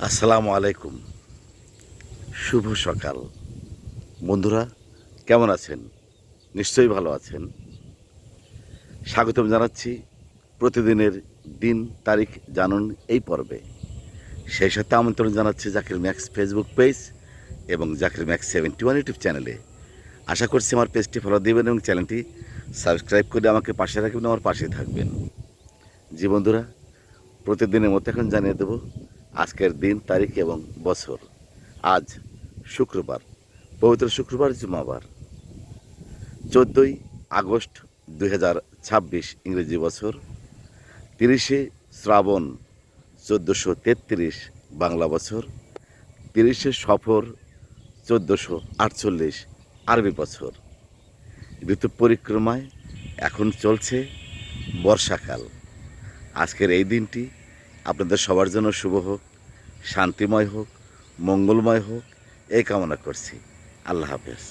আসসালামু আলাইকুম। শুভ সকাল। বন্ধুরা কেমন আছেন? নিশ্চয়ই ভালো আছেন। স্বাগতম জানাচ্ছি প্রতিদিনের দিন তারিখ জানুন এই পর্বে। সেই সাথে আমন্ত্রণ জানাচ্ছি জাকির ম্যাক্স ফেসবুক পেজ এবং জাকির ম্যাক্স 71 ইউটিউব চ্যানেলে। আশা করছি আমার পেজটি ফলো দিবেন এবং চ্যানেলটি সাবস্ক্রাইব করে আমাকে পাশে রাখবেন, আমার পাশেই থাকবেন। জি বন্ধুরা, প্রতিদিনের মতো এখন জানিয়ে দেব আজকের দিন তারিখ এবং বছর। আজ শুক্রবার, পবিত্র শুক্রবার জুমাবার, 14ই আগস্ট 2026 ইংরেজি বছর, 30শে শ্রাবণ 1433 বাংলা বছর, 30শে সফর 1448 আরবি বছর। ঋতু পরিক্রমায় এখন চলছে বর্ষাকাল। আজকের এই দিনটি আপনাদের সবার জন্য শুভ হোক, শান্তিময় হোক, মঙ্গলময় হোক, এই কামনা করছি। আল্লাহ হাফেজ।